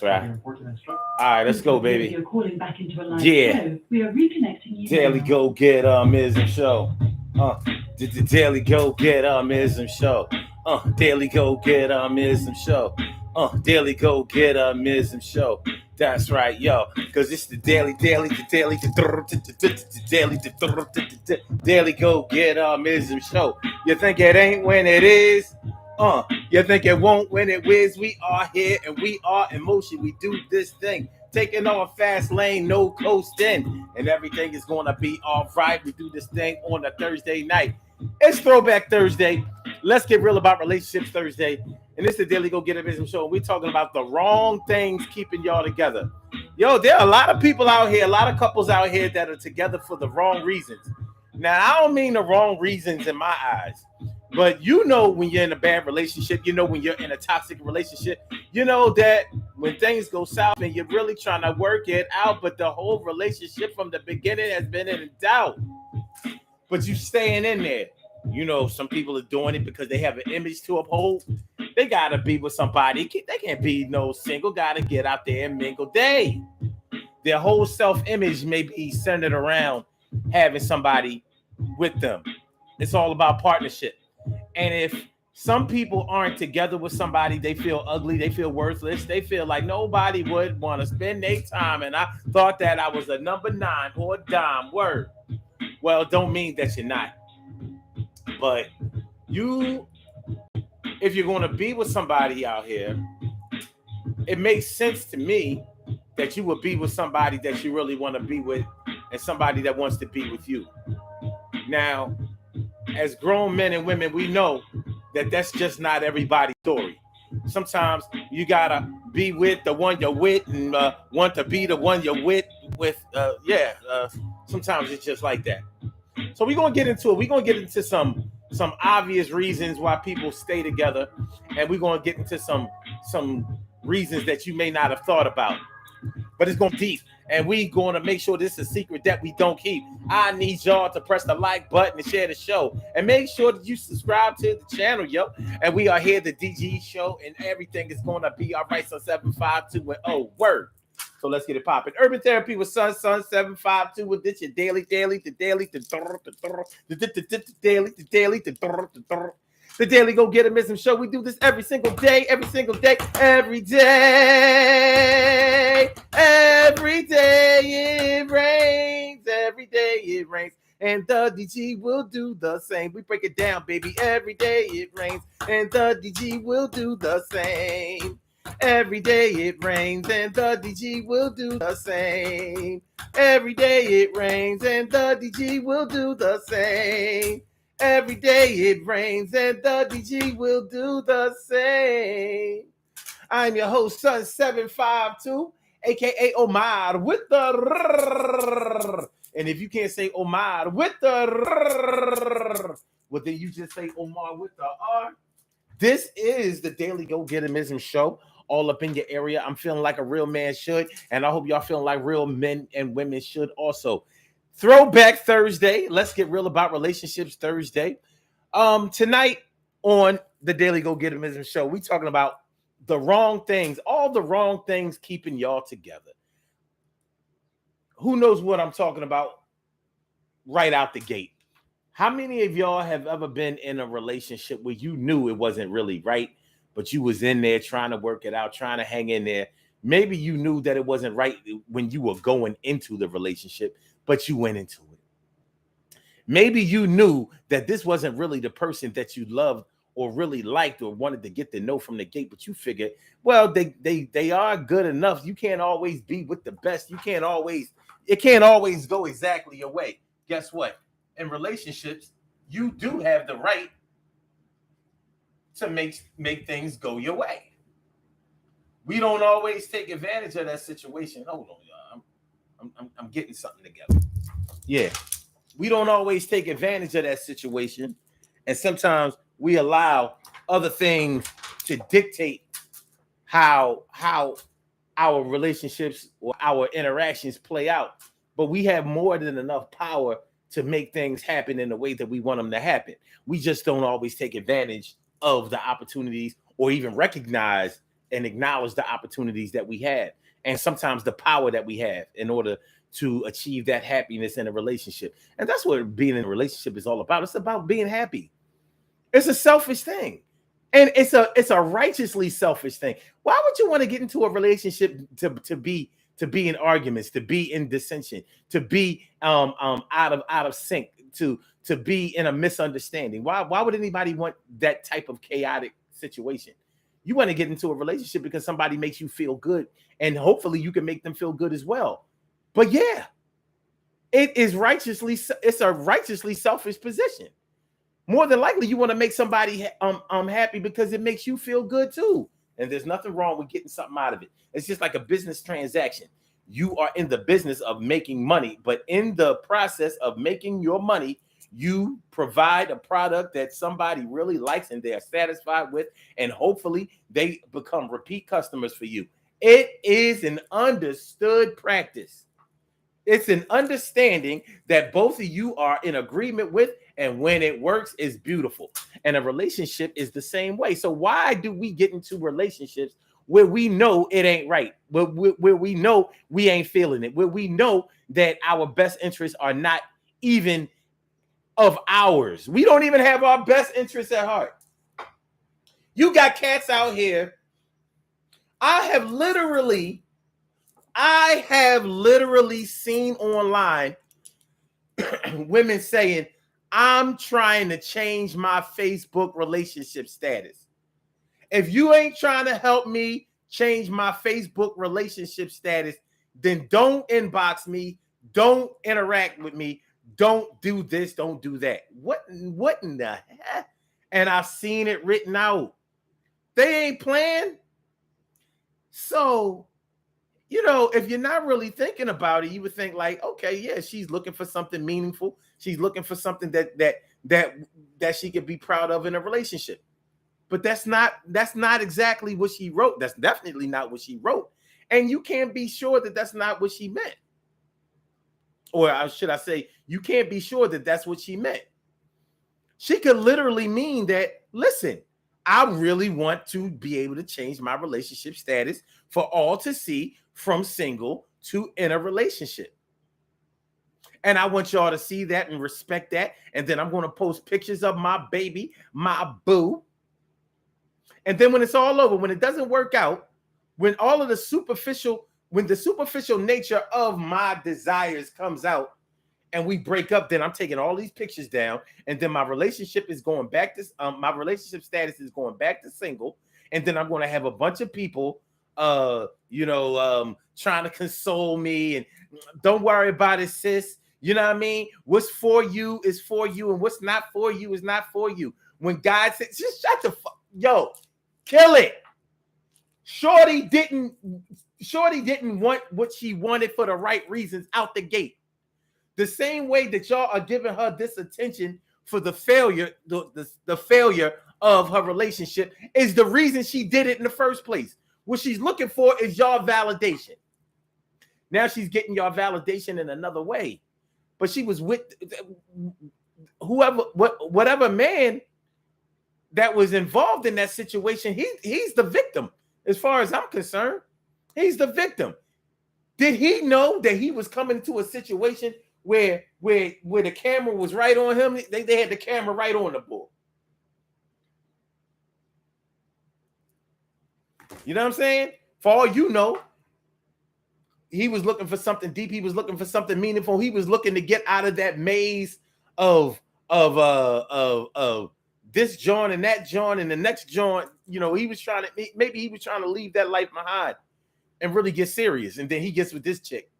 That's right. All right, let's go, baby. You're calling back into a live show. We are reconnecting you. Daily Go Get Mism Show. The Daily Go Get Mism Show. Daily Go Get Mism Show. Daily Go Get Mism Show. That's right, yo. Because it's the daily Go Get Mism Show. You think it ain't when it is? You think it won't when it whiz? We are here and we are in motion. We do this thing. Taking on fast lane, no coasting. And everything is going to be all right. We do this thing on a Thursday night. It's Throwback Thursday. Let's get real about relationships Thursday. And it's the Daily Go Get a Business Show. We're talking about the wrong things keeping y'all together. Yo, there are a lot of people out here, a lot of couples out here that are together for the wrong reasons. Now, I don't mean the wrong reasons in my eyes. But you know when you're in a bad relationship, you know when you're in a toxic relationship, you know that when things go south and you're really trying to work it out, but the whole relationship from the beginning has been in doubt. But you staying in there. You know, some people are doing it because they have an image to uphold. They got to be with somebody. They can't be no single. Got to get out there and mingle. Their whole self-image may be centered around having somebody with them. It's all about partnership. And if some people aren't together with somebody, they feel ugly, they feel worthless, they feel like nobody would want to spend their time. And I thought that I was a number 9 or a dime word. Well, don't mean that you're not. But if you're going to be with somebody out here, it makes sense to me that you would be with somebody that you really want to be with and somebody that wants to be with you. Now, as grown men and women, we know that that's just not everybody's story. Sometimes you gotta be with the one you're with and want to be the one you're with. Sometimes it's just like that. So we're gonna get into it. We're gonna get into some obvious reasons why people stay together, and we're gonna get into some reasons that you may not have thought about. But it's going deep, and we going to make sure this is a secret that we don't keep. I need y'all to press the like button and share the show, and make sure that you subscribe to the channel, yo. And we are here, the DG Show, and everything is going to be all right. So 752 and word. So let's get it popping. Urban Therapy with Sun 752 with this your daily. The Daily Go Get a Mism Show. We do this every single day. Every day it rains. Every day it rains. And the DG will do the same. We break it down, baby. Every day it rains. And the DG will do the same. Every day it rains. And the DG will do the same. Every day it rains. And the DG will do the same. Every day it rains and the DG will do the same. I'm your host, Sun 752, aka Omar with the. And if you can't say Omar with the, well, then you just say Omar with the R. This is the Daily Go Get a Mism Show. All up in your area. I'm feeling like a real man should, and I hope y'all feeling like real men and women should also. Throwback Thursday. Let's get real about relationships Thursday. Tonight on the Daily Go Get a Mism Show, we talking about the wrong things, all the wrong things keeping y'all together. Who knows what I'm talking about right out the gate? How many of y'all have ever been in a relationship where you knew it wasn't really right, but you was in there trying to work it out, trying to hang in there? Maybe you knew that it wasn't right when you were going into the relationship, but you went into it. Maybe you knew that this wasn't really the person that you loved or really liked or wanted to get to know from the gate, but you figured, well, they are good enough. You can't always be with the best. It can't always go exactly your way. Guess what? In relationships, you do have the right to make things go your way. We don't always take advantage of that situation. Hold on, y'all. I'm getting something together. Yeah. We don't always take advantage of that situation. And sometimes we allow other things to dictate how our relationships or our interactions play out. But we have more than enough power to make things happen in the way that we want them to happen. We just don't always take advantage of the opportunities or even recognize and acknowledge the opportunities that we have, and sometimes the power that we have in order to achieve that happiness in a relationship. And that's what being in a relationship is all about. It's about being happy. It's a selfish thing. And it's a righteously selfish thing. Why would you want to get into a relationship to be in arguments, to be in dissension, to be out of sync, to be in a misunderstanding? Why would anybody want that type of chaotic situation? You want to get into a relationship because somebody makes you feel good, and hopefully you can make them feel good as well. But yeah, it's a righteously selfish position. More than likely, you want to make somebody happy because it makes you feel good too. And there's nothing wrong with getting something out of it. It's just like a business transaction. You are in the business of making money, but in the process of making your money, you provide a product that somebody really likes and they are satisfied with, and hopefully they become repeat customers for you. It is an understood practice. It's an understanding that both of you are in agreement with, and when it works, it's beautiful. And a relationship is the same way. So why do we get into relationships where we know it ain't right, where we know we ain't feeling it, where we know that our best interests are not even of ours? We don't even have our best interests at heart. You got cats out here. I have literally seen online women saying, I'm trying to change my Facebook relationship status. If you ain't trying to help me change my Facebook relationship status, then don't inbox me, don't interact with me, don't do this, don't do that. What in the heck? And I've seen it written out. They ain't playing. So, if you're not really thinking about it, you would think like, okay, yeah, she's looking for something meaningful. She's looking for something that she could be proud of in a relationship. But that's not exactly what she wrote. That's definitely not what she wrote. And you can't be sure that that's not what she meant. Or should I say, you can't be sure that that's what she meant. She could literally mean that, listen, I really want to be able to change my relationship status for all to see, from single to in a relationship. And I want y'all to see that and respect that. And then I'm going to post pictures of my baby, my boo. And then when it's all over, when it doesn't work out, when all of the superficial nature of my desires comes out and we break up, then I'm taking all these pictures down. And then my relationship is going back to, my relationship status is going back to single. And then I'm going to have a bunch of people trying to console me and don't worry about it, sis. You know what I mean? What's for you is for you, and what's not for you is not for you. When God said, just shut the fuck, kill it. Shorty didn't want what she wanted for the right reasons out the gate. The same way that y'all are giving her this attention for the failure, the failure of her relationship is the reason she did it in the first place. What she's looking for is y'all validation. Now she's getting y'all validation in another way. But she was with whatever man that was involved in that situation. He's the victim. As far as I'm concerned, he's the victim. Did he know that he was coming to a situation where the camera was right on him? They had the camera right on the boy. You know what I'm saying? For all you know, he was looking for something deep. He was looking for something meaningful. He was looking to get out of that maze of this joint and that joint and the next joint. He was trying to leave that life behind and really get serious. And then he gets with this chick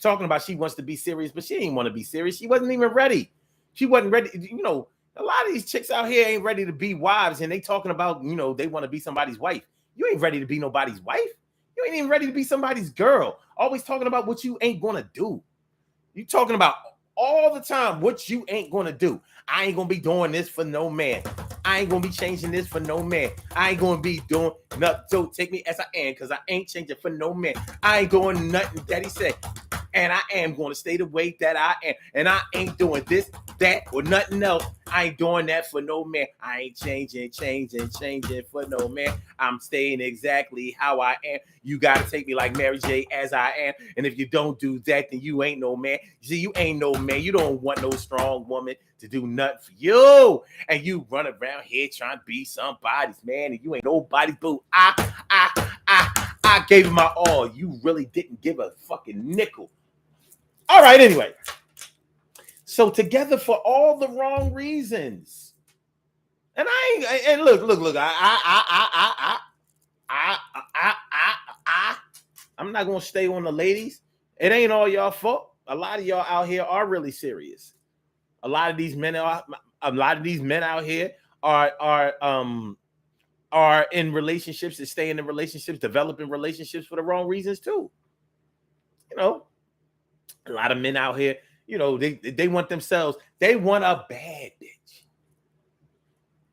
talking about she wants to be serious, but she didn't want to be serious. She wasn't even ready. She wasn't ready. A lot of these chicks out here ain't ready to be wives, and they talking about, they want to be somebody's wife. You ain't ready to be nobody's wife. You ain't even ready to be somebody's girl. Always talking about what you ain't going to do. You talking about all the time what you ain't going to do. I ain't going to be doing this for no man. I ain't going to be changing this for no man. I ain't going to be doing nothing. So take me as I am, because I ain't changing for no man. I ain't going nothing. Daddy said, and I am going to stay the way that I am. And I ain't doing this, that, or nothing else. I ain't doing that for no man. I ain't changing for no man. I'm staying exactly how I am. You got to take me like Mary J as I am. And if you don't do that, then you ain't no man. See, you ain't no man. You don't want no strong woman to do nothing for you. And you run around here trying to be somebody's man, and you ain't nobody's boo. I gave it my all. You really didn't give a fucking nickel. All right, anyway. So together for all the wrong reasons. And I ain't, and look. I'm not gonna stay on the ladies. It ain't all y'all fault. A lot of y'all out here are really serious. A lot of these men out here are in relationships and staying in relationships, developing relationships for the wrong reasons too. You know, a lot of men out here, you know, they want themselves, they want a bad bitch.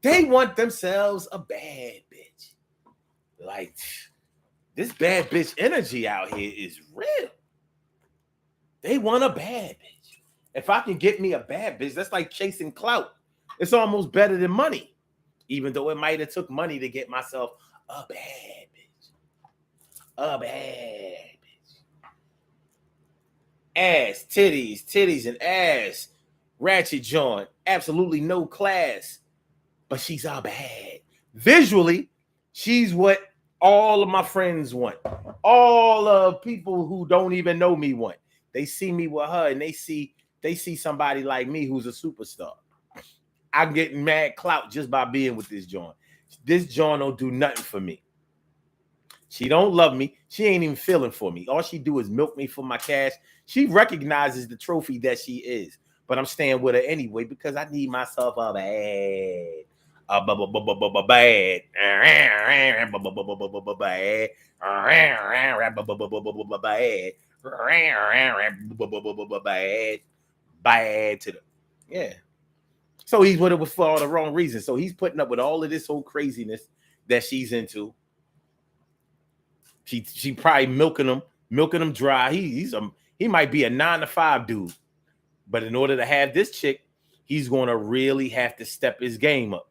They want themselves a bad bitch. Like, this bad bitch energy out here is real. They want a bad bitch. If I can get me a bad bitch, that's like chasing clout. It's almost better than money, even though it might have took money to get myself a bad bitch. A bad bitch. Ass, titties and ass. Ratchet joint. Absolutely no class. But she's a bad. Visually, she's what all of my friends want. All of people who don't even know me want. They see me with her and they see somebody like me who's a superstar. I'm getting mad clout just by being with this joint. This joint don't do nothing for me. She don't love me. She ain't even feeling for me. All she do is milk me for my cash. She recognizes the trophy that she is. But I'm staying with her anyway because I need myself a bad. Bad. Bad to the, yeah. So he's with her for all the wrong reasons. So he's putting up with all of this whole craziness that she's into. She probably milking him dry. He might be a 9-to-5 dude, but in order to have this chick, he's going to really have to step his game up,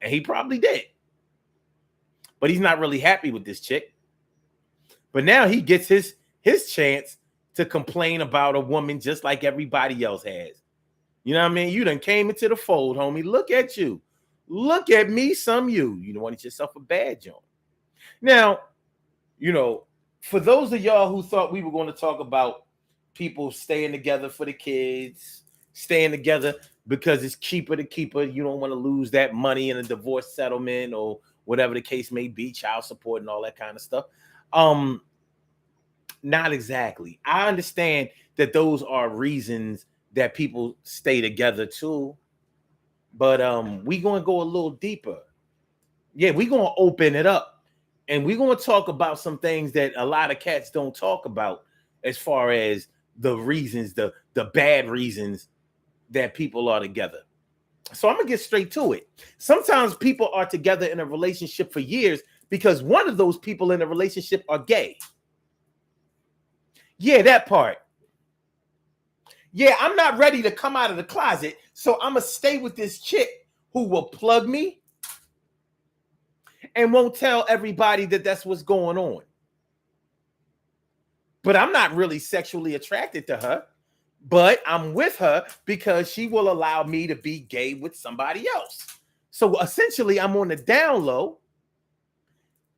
and he probably did. But he's not really happy with this chick. But now he gets his chance to complain about a woman just like everybody else has. You know what I mean? You done came into the fold, homie. Look at you. Look at me, some you. You wanted yourself a bad joint. Now, you know, for those of y'all who thought we were going to talk about people staying together for the kids, staying together because it's cheaper to keep her, you don't want to lose that money in a divorce settlement or whatever the case may be, child support and all that kind of stuff. Not exactly. I understand that those are reasons that people stay together too, but we going to go a little deeper. Yeah, we going to open it up. And we're going to talk about some things that a lot of cats don't talk about as far as the reasons, the bad reasons that people are together. So I'm going to get straight to it. Sometimes people are together in a relationship for years because one of those people in a relationship are gay. Yeah, that part. Yeah, I'm not ready to come out of the closet, so I'm going to stay with this chick who will plug me and won't tell everybody that that's what's going on. But I'm not really sexually attracted to her, but I'm with her because she will allow me to be gay with somebody else. So essentially, I'm on the down low.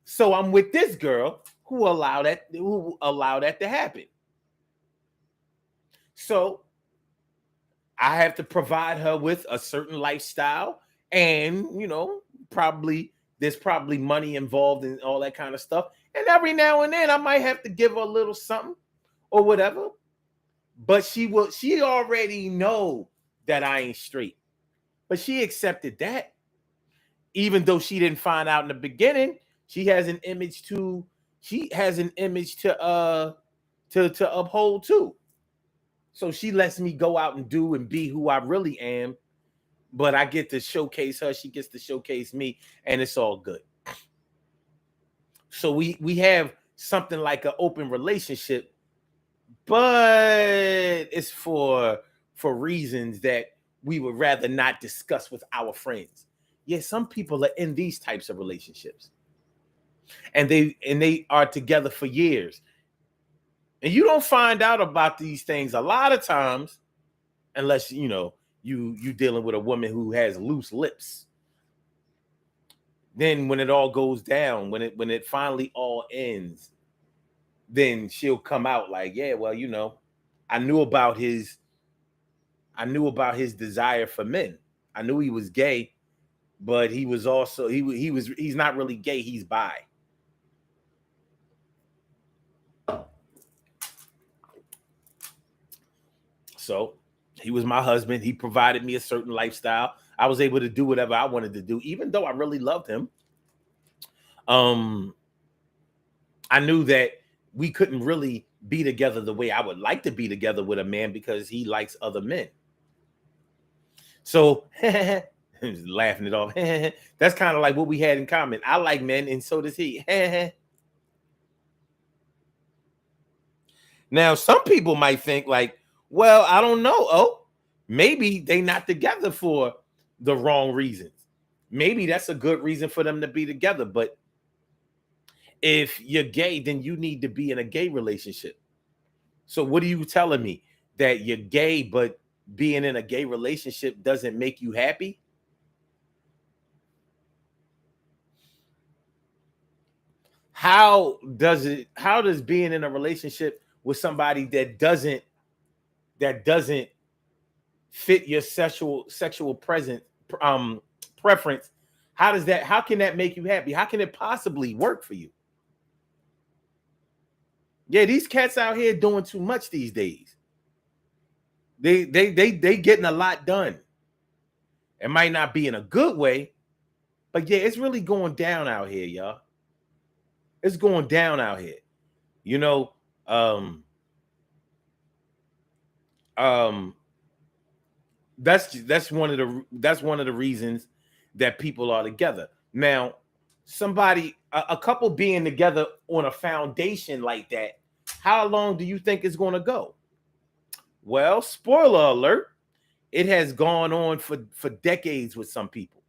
So I'm with this girl who allow that to happen. So I have to provide her with a certain lifestyle, and you know, there's probably money involved in all that kind of stuff. And every now and then I might have to give her a little something or whatever. But she already know that I ain't straight. But she accepted that. Even though she didn't find out in the beginning, she has an image to uphold too. So she lets me go out and do and be who I really am. But I get to showcase her. She gets to showcase me, and it's all good. So we have something like an open relationship, but it's for reasons that we would rather not discuss with our friends. Yeah, some people are in these types of relationships, and they are together for years, and you don't find out about these things a lot of times unless you dealing with a woman who has loose lips. Then when it all goes down, when it finally all ends, then she'll come out like, yeah, well, I knew about his desire for men. I knew he was gay, but he was also he's not really gay, he's bi. So he was my husband. He provided me a certain lifestyle. I was able to do whatever I wanted to do, even though I really loved him. I knew that we couldn't really be together the way I would like to be together with a man because he likes other men. So laughing it off. That's kind of like what we had in common. I like men, and so does he. Now, some people might think like, well, I don't know. Oh, maybe they not together for the wrong reasons. Maybe that's a good reason for them to be together. But if you're gay, then you need to be in a gay relationship. So what are you telling me? That you're gay, but being in a gay relationship doesn't make you happy? How does being in a relationship with somebody that doesn't fit your sexual present preference, how can that make you happy? How can it possibly work for you? Yeah, these cats out here doing too much these days. They getting a lot done. It might not be in a good way, but yeah, it's really going down out here, y'all. It's going down out here. You know, um that's one of the reasons that people are together. Now, a couple being together on a foundation like that, how long do you think it's going to go? Well, spoiler alert, it has gone on for decades with some people.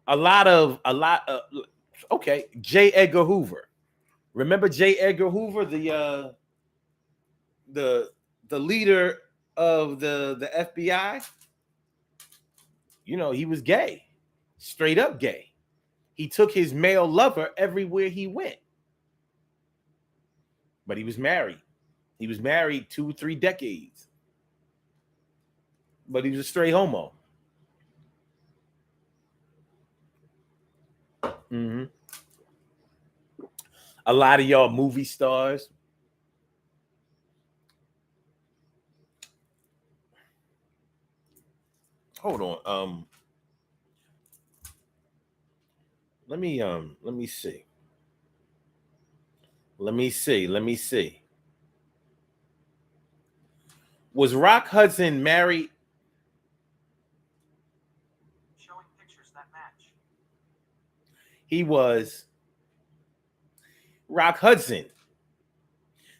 A lot of okay, J. Edgar Hoover. Remember J. Edgar Hoover, the leader of the FBI? He was gay. Straight up gay. He took his male lover everywhere he went. But he was married. He was married 2-3 decades. But he was a straight homo. Mm-hmm. A lot of y'all movie stars. Hold on. Let me see. Let me see. Was Rock Hudson married? Showing pictures that match. He was. Rock Hudson,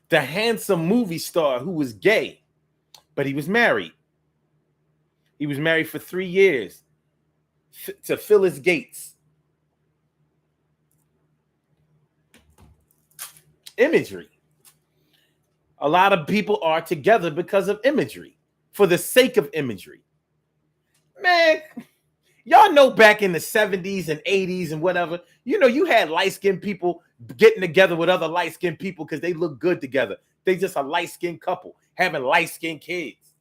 the handsome movie star who was gay, but he was married. He was married for 3 years to Phyllis Gates. Imagery. A lot of people are together because of imagery, for the sake of imagery. Man, y'all know back in the 70s and 80s and whatever, you had light-skinned people getting together with other light-skinned people because they look good together. They just a light-skinned couple having light-skinned kids.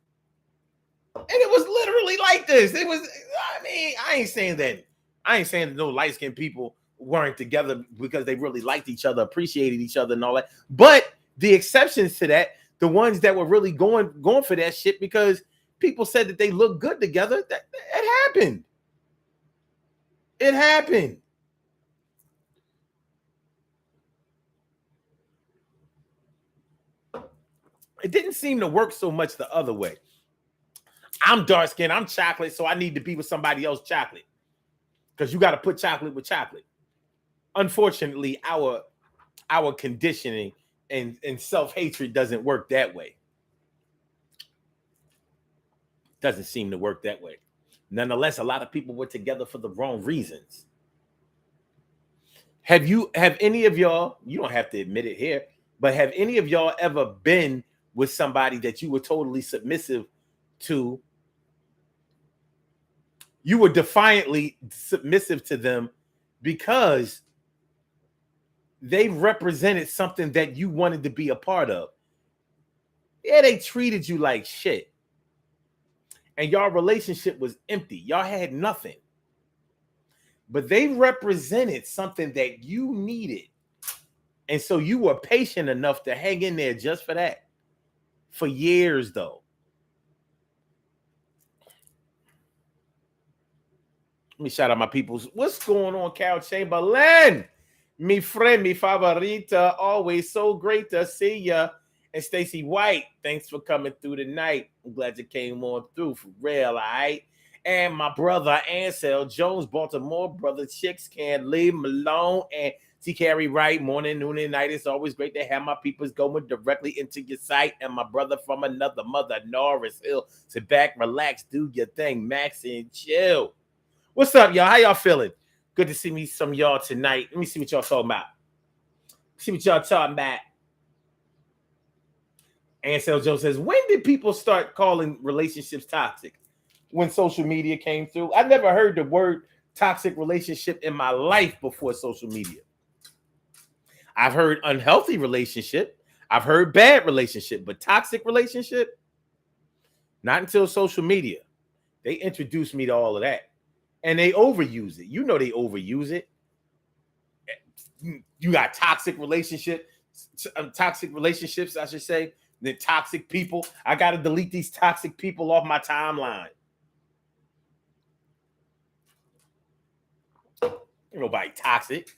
And it was literally like this. It was, I ain't saying that no light-skinned people weren't together because they really liked each other, appreciated each other and all that. But the exceptions to that, the ones that were really going for that shit because people said that they look good together, that it happened. It happened. It didn't seem to work so much the other way. I'm dark skinned, I'm chocolate, so I need to be with somebody else chocolate. Because you got to put chocolate with chocolate. Unfortunately, our conditioning And self-hatred doesn't work that way. Doesn't seem to work that way. Nonetheless, a lot of people were together for the wrong reasons. Have any of y'all, you don't have to admit it here, but have any of y'all ever been with somebody that you were totally submissive to? You were defiantly submissive to them because they represented something that you wanted to be a part of. Yeah, they treated you like shit. And y'all relationship was empty. Y'all had nothing. But they represented something that you needed. And so you were patient enough to hang in there just for that. For years, though. Let me shout out my peoples. What's going on, Cal Chamberlain? Mi friend, mi favorita. Always so great to see ya. And Stacy White, thanks for coming through tonight. I'm glad you came on through for real, all right? And my brother Ansel Jones, Baltimore, brother Chicks Can't Leave Him Alone, and T. Carey Wright, morning, noon, and night. It's always great to have my peoples going directly into your site. And my brother from another mother, Norris Hill. Sit back, relax, do your thing, Max, and chill. What's up, y'all? How y'all feeling? Good to see me some y'all tonight. Let me see what y'all talking about. See what y'all talking about. Ansel Jones says, when did people start calling relationships toxic? When social media came through. I never heard the word toxic relationship in my life before social media. I've heard unhealthy relationship. I've heard bad relationship, but toxic relationship, not until social media. They introduced me to all of that. And they overuse it. You know they overuse it. You got toxic relationships, I should say. The toxic people. I got to delete these toxic people off my timeline. Ain't nobody toxic.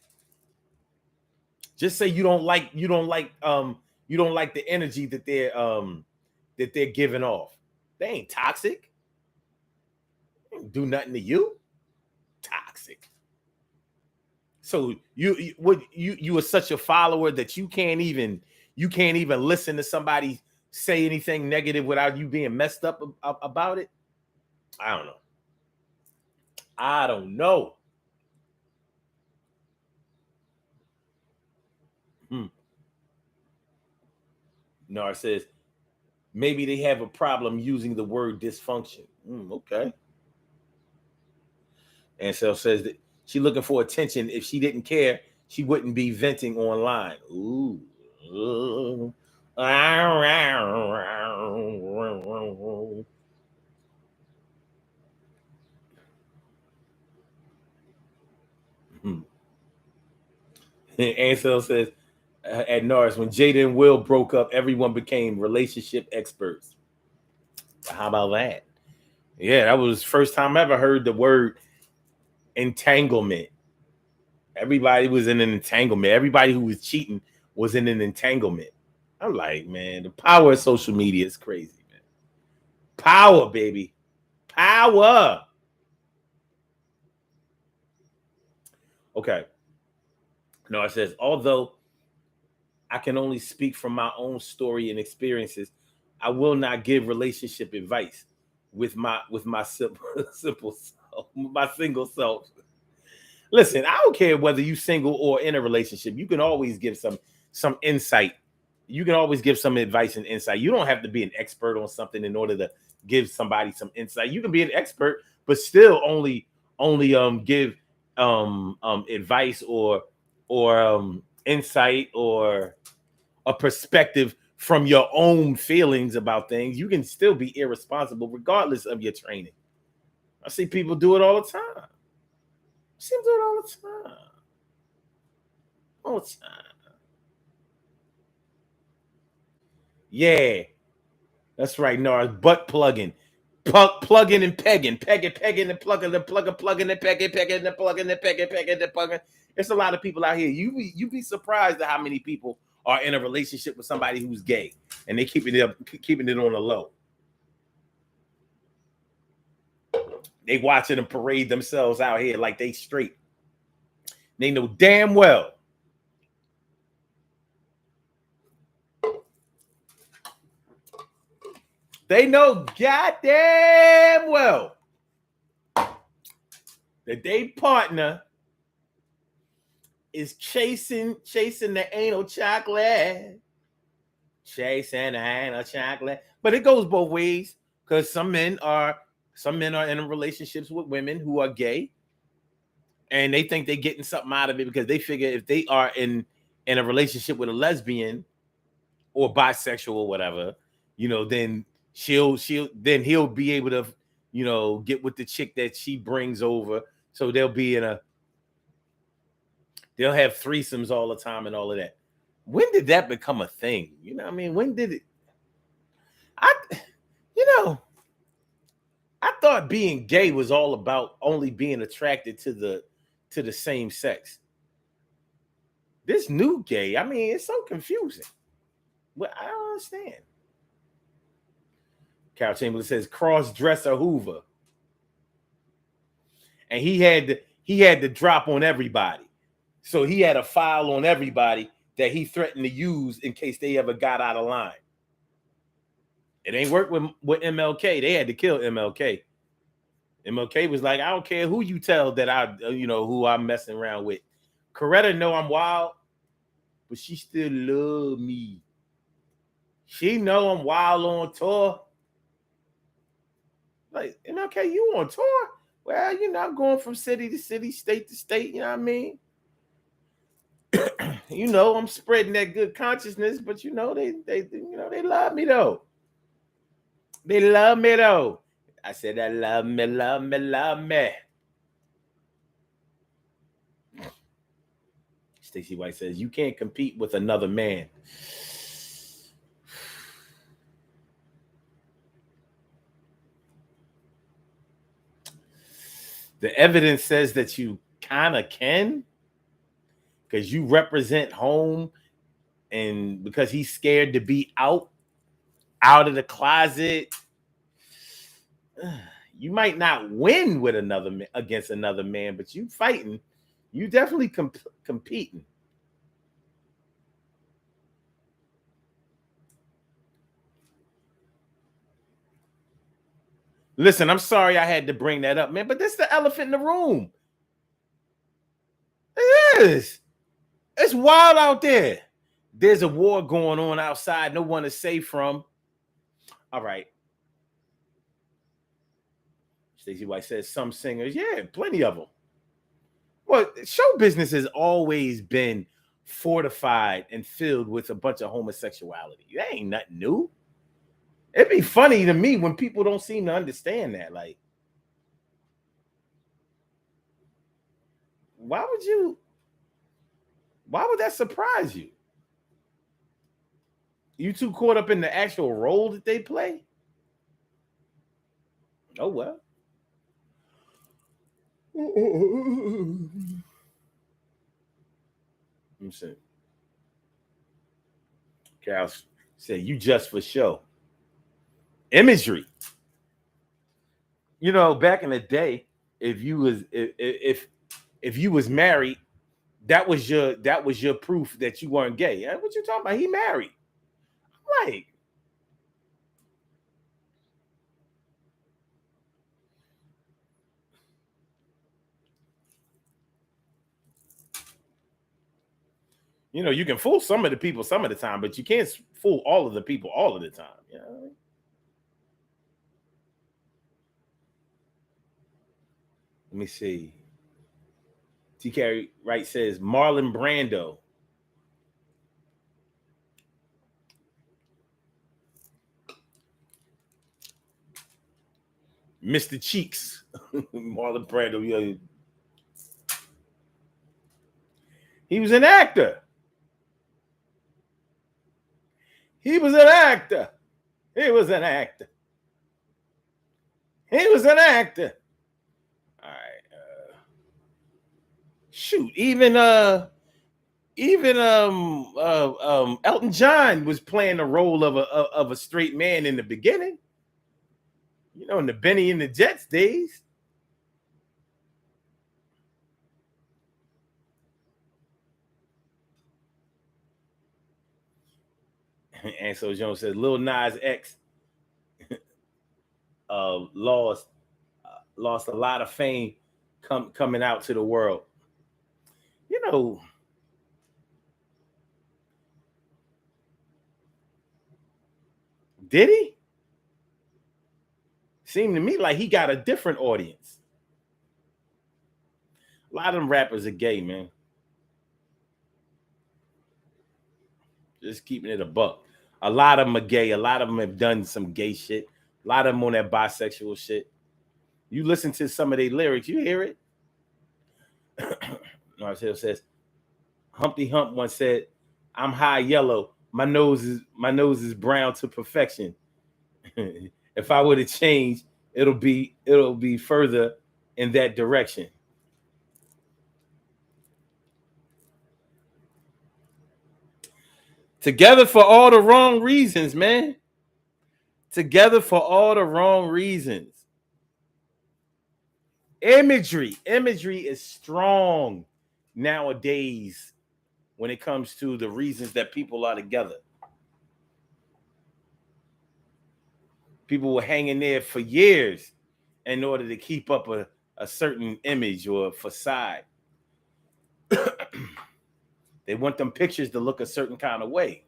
Just say you don't like the energy that they're giving off. They ain't toxic. They don't do nothing to you. Toxic. So you are such a follower that you can't even listen to somebody say anything negative without you being messed up about it. I don't know. Nar says maybe they have a problem using the word dysfunction. Okay. Ansel says that she's looking for attention. If she didn't care, she wouldn't be venting online. Ooh. Ansel says at Norris, when Jada and Will broke up, everyone became relationship experts. How about that? Yeah, that was the first time I ever heard the word entanglement. Everybody was in an entanglement. Everybody who was cheating was in an entanglement. I'm like, man, the power of social media is crazy, man. Power, baby. Power. Okay. No, it says, although I can only speak from my own story and experiences, I will not give relationship advice with my simple self, my single self. Listen, I don't care whether you single or in a relationship. You can always give some insight. You can always give some advice and insight. You don't have to be an expert on something in order to give somebody some insight. You can be an expert, but still only give advice or insight or a perspective from your own feelings about things. You can still be irresponsible regardless of your training. I see people do it all the time. I see them do it all the time. All the time. Yeah, that's right, Nars. Butt plugging. Plugging and pegging. Pegging and plugging and plugging and pegging and plugging and pegging and plugging. There's a lot of people out here. You be surprised at how many people are in a relationship with somebody who's gay and they keeping it on the low. They watching them parade themselves out here like they straight. They know damn well They know goddamn well that they partner is chasing the anal chocolate. Chasing the anal chocolate. But it goes both ways because some men are in relationships with women who are gay, and they think they're getting something out of it because they figure if they are in a relationship with a lesbian or bisexual or whatever, then he'll be able to, get with the chick that she brings over. So they'll have threesomes all the time and all of that. When did that become a thing? You know what I mean? When did it? I, you know, I thought being gay was all about only being attracted to the same sex. This new gay, I mean, it's so confusing. Well, I don't understand. Carol Chamberlain says cross dresser Hoover, and he had to drop on everybody. So he had a file on everybody that he threatened to use in case they ever got out of line. It ain't worked with MLK. They had to kill MLK. MLK was like, I don't care who you tell that who I'm messing around with. Coretta know I'm wild, but she still love me. She know I'm wild on tour. Like, MLK, you on tour? Well, I'm going from city to city, state to state. You know what I mean? I'm spreading that good consciousness, but they love me though. They love me though. I said that love me, love me, love me. Stacey White says you can't compete with another man. The evidence says that you kind of can, because you represent home, and because he's scared to be out of the closet. You might not win with against another man, but you fighting. You definitely competing. Listen, I'm sorry I had to bring that up, man, but this is the elephant in the room. It is. It's wild out there. There's a war going on outside. No one is safe from. All right. Stacey White says some singers. Yeah, plenty of them. Well, show business has always been fortified and filled with a bunch of homosexuality. That ain't nothing new. It'd be funny to me when people don't seem to understand that. Like, why would that surprise you? You too caught up in the actual role that they play? Oh, well. Let me see. Cal said, you just for show. Imagery. Back in the day, if you was married, that was your proof that you weren't gay. What you talking about? He married. Like, you can fool some of the people some of the time, but you can't fool all of the people all of the time. Let me see. TK Wright says Marlon Brando. Mr. Cheeks. Marlon Brando. Yeah. He was an actor. He was an actor. He was an actor. He was an actor. All right. Shoot, even Elton John was playing the role of a straight man in the beginning. In the Benny and the Jets days. And so Jones says Lil Nas X lost a lot of fame coming out to the world. You know, did he? Seemed to me like he got a different audience. A lot of them rappers are gay, man. Just keeping it a buck. A lot of them are gay. A lot of them have done some gay shit. A lot of them on that bisexual shit. You listen to some of their lyrics, you hear it. Marcel says, Humpty Hump once said, "I'm high yellow. My nose is brown to perfection. If I were to change, it'll be further in that direction." Together for all the wrong reasons, man. Together for all the wrong reasons. Imagery is strong nowadays when it comes to the reasons that people are together. People were hanging there for years in order to keep up a certain image or facade. They want them pictures to look a certain kind of way.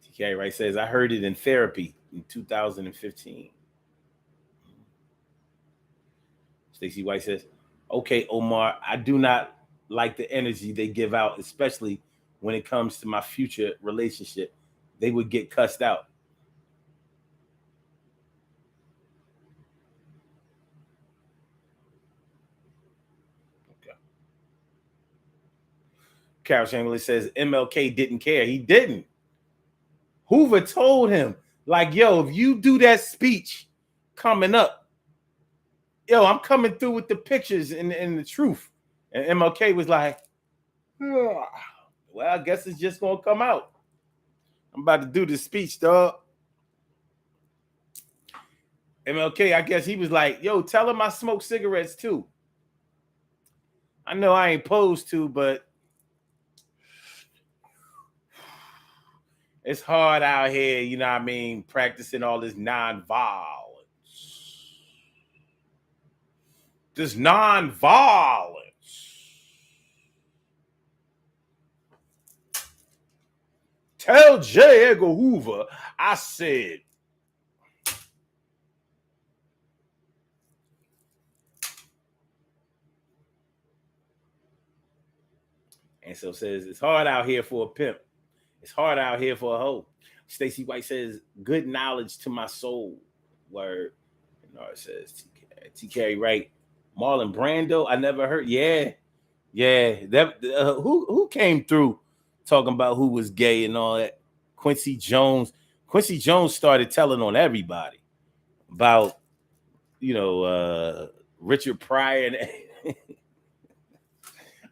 TK Wright says, I heard it in therapy in 2015. Stacey White says, okay, Omar, I do not like the energy they give out, especially when it comes to my future relationship. They would get cussed out. Okay. Carol Chamberlain says MLK didn't care. He didn't. Hoover told him, like, yo, if you do that speech coming up, yo, I'm coming through with the pictures and the truth. And MLK was like, well, I guess it's just gonna come out. I'm about to do this speech, dog. MLK, I guess he was like, yo, tell him I smoke cigarettes too. I know I ain't supposed to, but it's hard out here, you know what I mean, practicing all this non-violence. This non-violence. Tell J. Edgar Hoover I said. And so says, it's hard out here for a pimp. It's hard out here for a hoe. Stacey White says, good knowledge to my soul. Word. It says, TK Wright. Marlon Brando, I never heard. Yeah. That who came through talking about who was gay and all that? Quincy Jones. Quincy Jones started telling on everybody about, Richard Pryor. And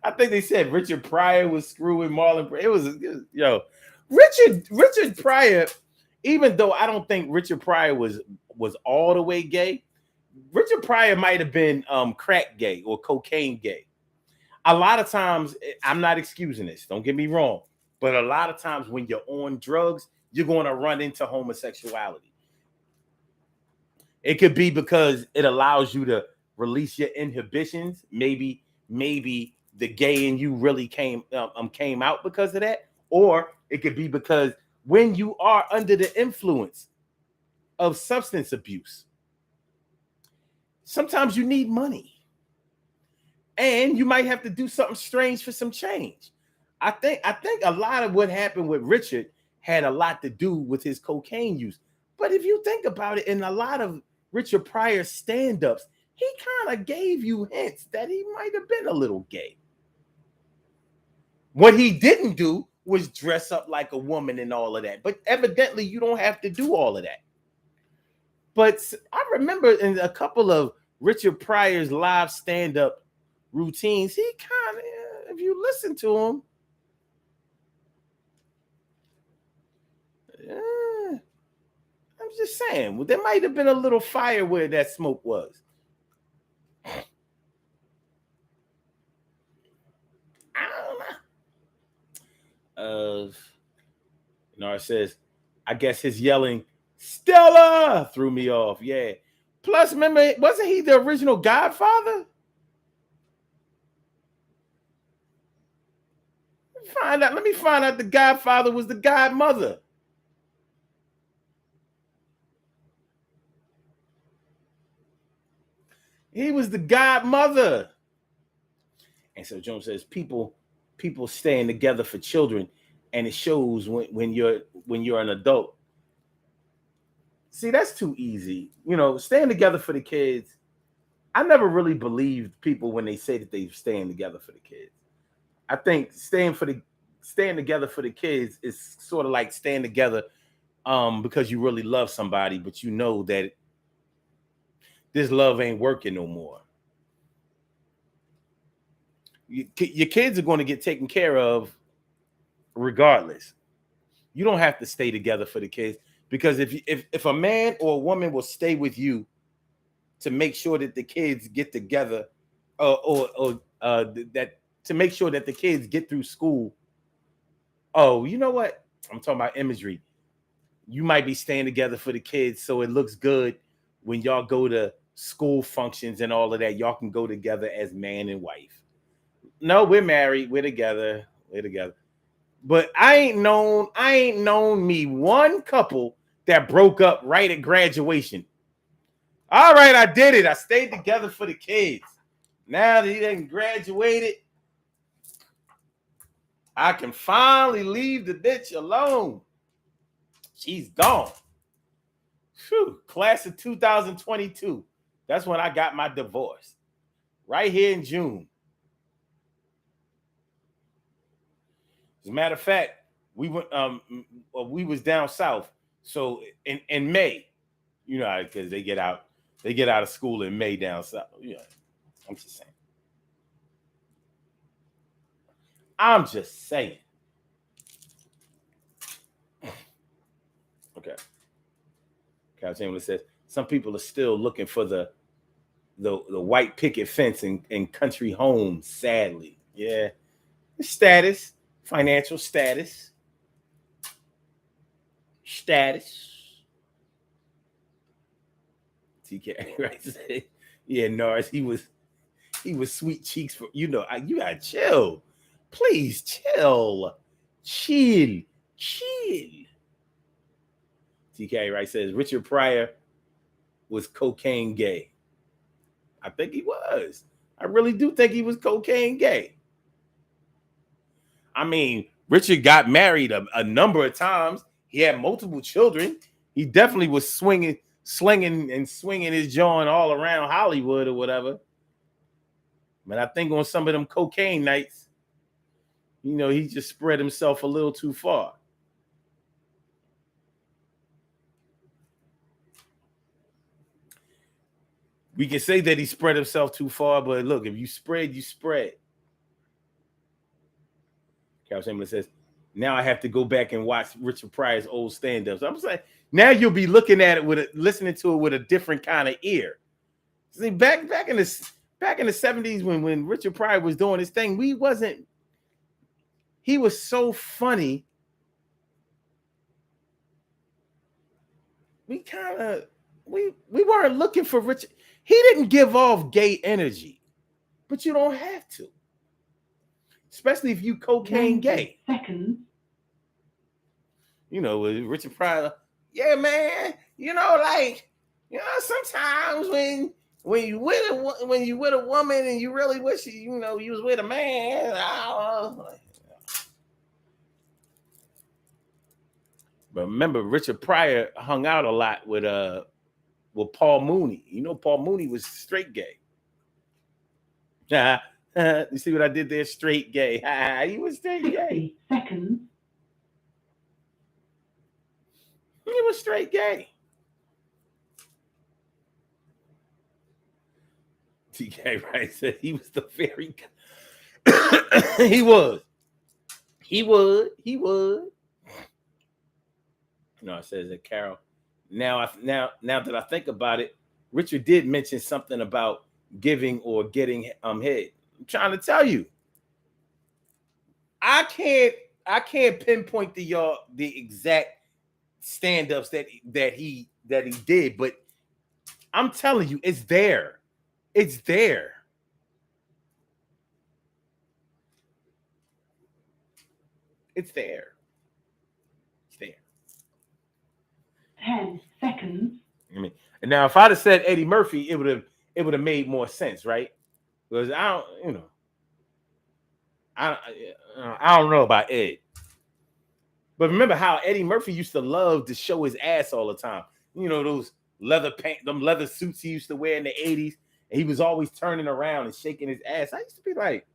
I think they said Richard Pryor was screwing Marlon. It was Richard Pryor. Even though I don't think Richard Pryor was all the way gay, Richard Pryor might have been crack gay or cocaine gay. A lot of times, I'm not excusing this, don't get me wrong, but a lot of times when you're on drugs, you're going to run into homosexuality. It could be because it allows you to release your inhibitions. Maybe the gay in you really came out because of that, or it could be because when you are under the influence of substance abuse, sometimes you need money. And you might have to do something strange for some change. I think a lot of what happened with Richard had a lot to do with his cocaine use. But if you think about it, in a lot of Richard Pryor's stand-ups, he kind of gave you hints that he might have been a little gay. What he didn't do was dress up like a woman and all of that. But evidently, you don't have to do all of that. But I remember in a couple of Richard Pryor's live stand-up routines, he kind of, if you listen to him, I'm just saying, well, there might have been a little fire where that smoke was. I don't know. Nara says, I guess his yelling Stella threw me off. Yeah. Plus, remember, wasn't he the original Godfather? Let me find out the Godfather was the godmother. He was the godmother. And so Jones says people staying together for children, and it shows when you're an adult. See, that's too easy. Staying together for the kids. I never really believed people when they say that they're staying together for the kids. I think staying together for the kids is sort of like staying together because you really love somebody, but you know that this love ain't working no more. Your kids are going to get taken care of regardless. You don't have to stay together for the kids, because if a man or a woman will stay with you to make sure that the kids get together, or that to make sure that the kids get through school. Oh, you know what? I'm talking about imagery. You might be staying together for the kids so it looks good when y'all go to school functions and all of that. Y'all can go together as man and wife. No, we're married. We're together. We're together. But I ain't known me one couple that broke up right at graduation. All right, I did it. I stayed together for the kids. Now that he done graduated, I can finally leave the bitch alone. She's gone. Whew. Class of 2022. That's when I got my divorce. Right here in June. As a matter of fact, we was down south. So in May, because they get out of school in May down south. Yeah, I'm just saying. Okay. Cal Chamberlain says some people are still looking for the white picket fence in country homes. Sadly, yeah, status, financial status. TK, right? Yeah, Norris, he was sweet cheeks for you gotta chill. Please chill. TK, right, says Richard Pryor was cocaine gay. I think he was. I really do think he was cocaine gay. I mean, Richard got married a number of times. He had multiple children. He definitely was slinging his joint all around Hollywood or whatever. But I think on some of them cocaine nights, he just spread himself a little too far. We can say that he spread himself too far, but look, if you spread, you spread. Cal Chamberlain says, now I have to go back and watch Richard Pryor's old stand-ups. I'm saying, now you'll be looking at it listening to it with a different kind of ear. See, back in the 70s when Richard Pryor was doing his thing, he was so funny. We weren't looking for Richard. He didn't give off gay energy, but you don't have to. Especially if you cocaine gay. Seconds. Richard Pryor, yeah, man. Sometimes when you with a woman and you really wish you was with a man. I don't know. But remember, Richard Pryor hung out a lot with Paul Mooney. Paul Mooney was straight gay. You see what I did there? Straight gay. He was straight gay. Seconds. He was straight gay. TK Wright said he was the very. He was. No, it says that Carol. Now that I think about it, Richard did mention something about giving or getting head. I'm trying to tell you. I can't pinpoint the exact stand-ups that he did, but I'm telling you, it's there. It's there. It's there. It's there. 10 seconds. I mean, and now if I'd have said Eddie Murphy, it would have made more sense, right? Because I don't, I don't know about Ed, but remember how Eddie Murphy used to love to show his ass all the time. You know, those them leather suits he used to wear in the 80s, and he was always turning around and shaking his ass. I used to be like,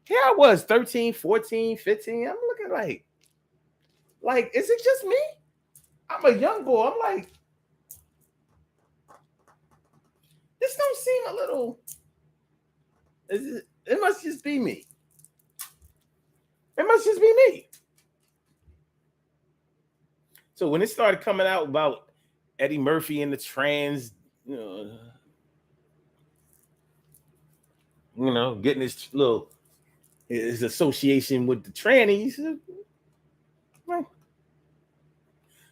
here I was 13, 14, 15. I'm looking like, is it just me? I'm a young boy. I'm like, this don't seem a little. It must just be me. It must just be me. So when it started coming out about Eddie Murphy and the trans, getting his association with the trannies,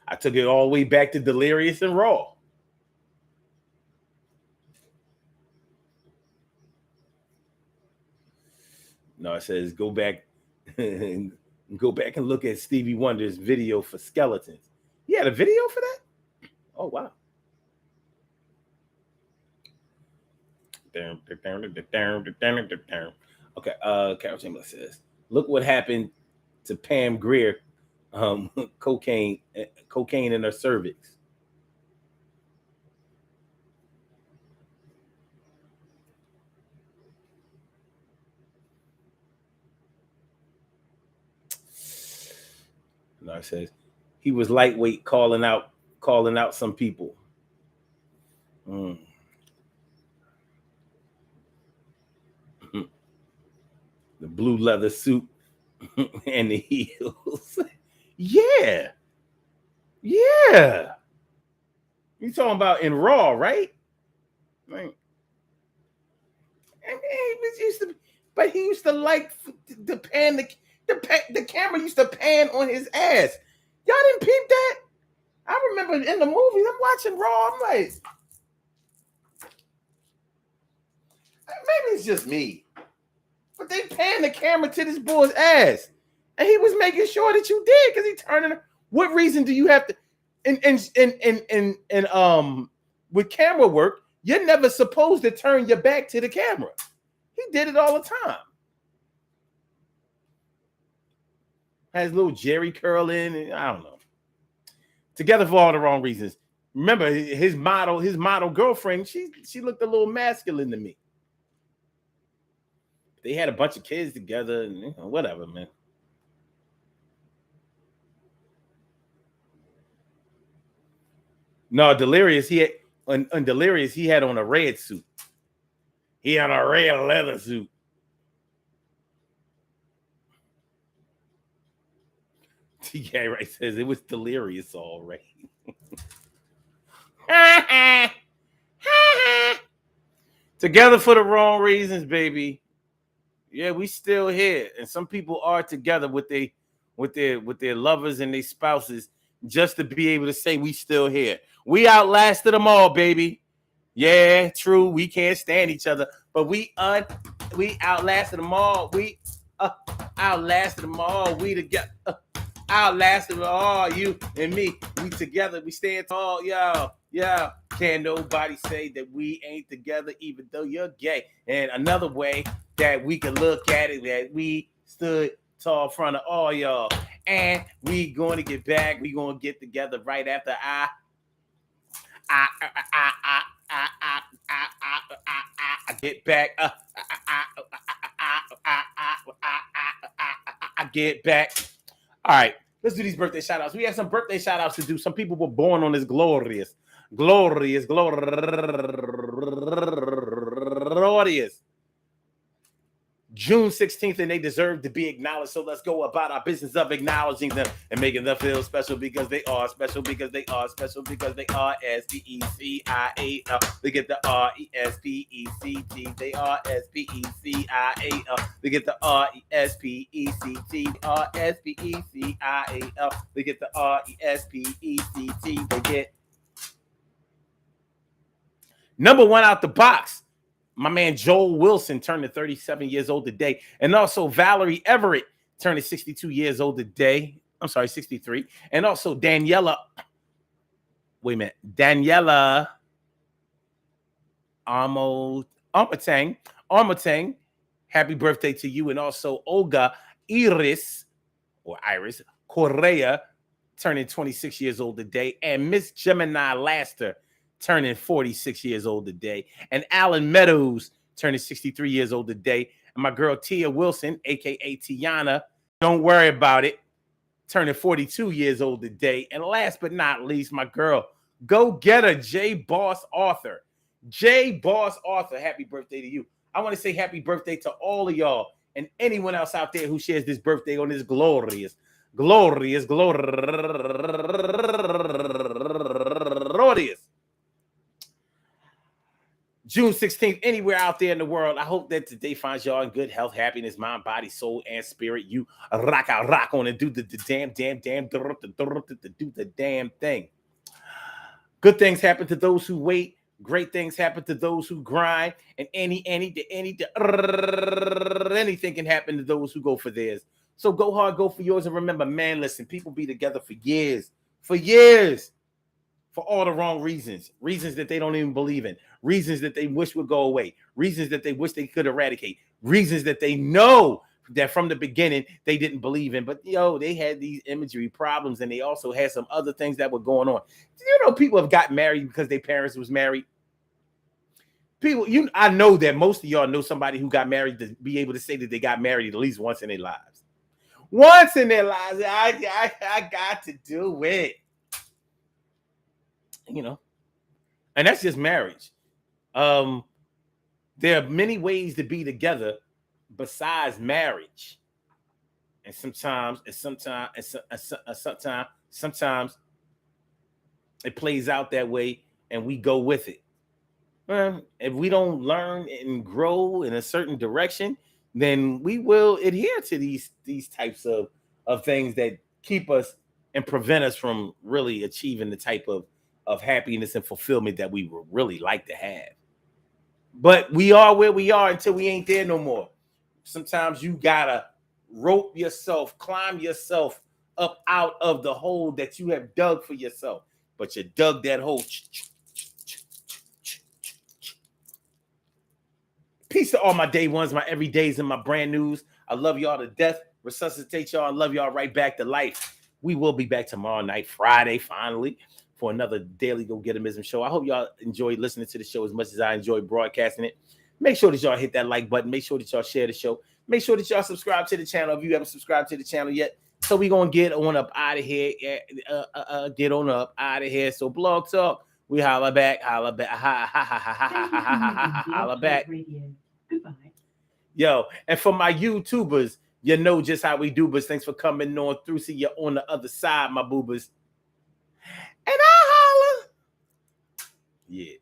I took it all the way back to Delirious and Raw. No, it says go back and look at Stevie Wonder's video for Skeletons. He had a video for that? Oh wow. Okay, Carol Chamberlain says, look what happened to Pam Grier, cocaine in her cervix. No, it says he was lightweight calling out some people. The blue leather suit and the heels. Yeah. You talking about in Raw, right? Right. And he used to like to pan the camera used to pan on his ass. Y'all didn't peep that? I remember in the movie, I'm watching Raw. I'm like, maybe it's just me. But they panned the camera to this boy's ass. And he was making sure that you did because he turning. What reason do you have to and with camera work, you're never supposed to turn your back to the camera. He did it all the time. Has little Jerry curl in, and I don't know. Together for all the wrong reasons. Remember his model girlfriend, she looked a little masculine to me. They had a bunch of kids together, and whatever, man. No, Delirious, he had on a red suit. He had a red leather suit. TK right says it was Delirious already. Together for the wrong reasons, baby. Yeah, we still here, and some people are together with their lovers and their spouses just to be able to say we still here. We outlasted them all, baby. Yeah, true. We can't stand each other, but we outlasted them all. We outlasted them all. We together. Outlasted them all. You and me. We together. We stand tall, y'all. Yeah. Can't nobody say that we ain't together, even though you're gay. And another way that we can look at it, that we stood tall in front of all y'all. And we going to get back. We going to get together right after I get back. I get back. All right, let's do these birthday shout outs. We have some birthday shout outs to do. Some people were born on this glorious June 16th, and they deserve to be acknowledged. So let's go about our business of acknowledging them and making them feel special because they are special because they are special because they are S-P-E-C-I-A-L. They get the R-E-S-P-E-C-T. They are S-P-E-C-I-A-L. They get the R-E-S-P-E-C-T. R-S-P-E-C-I-A-L. They get the R-E-S-P-E-C-T. They get number one out the box. My man Joel Wilson turning 37 years old today. And also Valerie Everett turning 62 years old today. I'm sorry, 63. And also Daniela Armatang. Happy birthday to you. And also Olga Iris Correa turning 26 years old today. And Miss Gemini Laster turning 46 years old today, and Alan Meadows turning 63 years old today, and my girl Tia Wilson, aka Tiana, don't worry about it, turning 42 years old today, and last but not least, my girl, go getter J Boss Arthur, happy birthday to you. I want to say happy birthday to all of y'all and anyone else out there who shares this birthday on this glorious June 16th, anywhere out there in the world. I hope that today finds y'all in good health, happiness, mind, body, soul, and spirit. You rock on and do the damn thing. Good things happen to those who wait. Great things happen to those who grind. And anything can happen to those who go for theirs. So go hard, go for yours. And remember, man, listen, people be together for years. For all the wrong reasons that they don't even believe in, reasons that they wish would go away, reasons that they wish they could eradicate, reasons that they know that from the beginning they didn't believe in. But they had these imagery problems, and they also had some other things that were going on. People have got married because their parents was married. I know that most of y'all know somebody who got married to be able to say that they got married at least once in their lives. I got to do it. And that's just marriage. There are many ways to be together besides marriage, and sometimes it plays out that way, and we go with it. If we don't learn and grow in a certain direction, then we will adhere to these types of things that keep us and prevent us from really achieving the type of happiness and fulfillment that we would really like to have. But we are where we are until we ain't there no more. Sometimes you gotta climb yourself up out of the hole that you have dug for yourself. But you dug that hole. Peace to all my day ones, my everydays, and my brand news. I love y'all to death. Resuscitate y'all. I love y'all right back to life. We will be back tomorrow night, Friday, finally, for another daily Go Getterism show. I hope y'all enjoyed listening to the show as much as I enjoyed broadcasting it. Make sure that y'all hit that like button. Make sure that y'all share the show. Make sure that y'all subscribe to the channel if you haven't subscribed to the channel yet. So we're going to get on up out of here. Get on up out of here. So Blog Talk, we holla back. Holla back. Goodbye. Yo, and for my YouTubers, you know just how we do, but thanks for coming on through. See you on the other side, my boobers. And I holla. Yeah.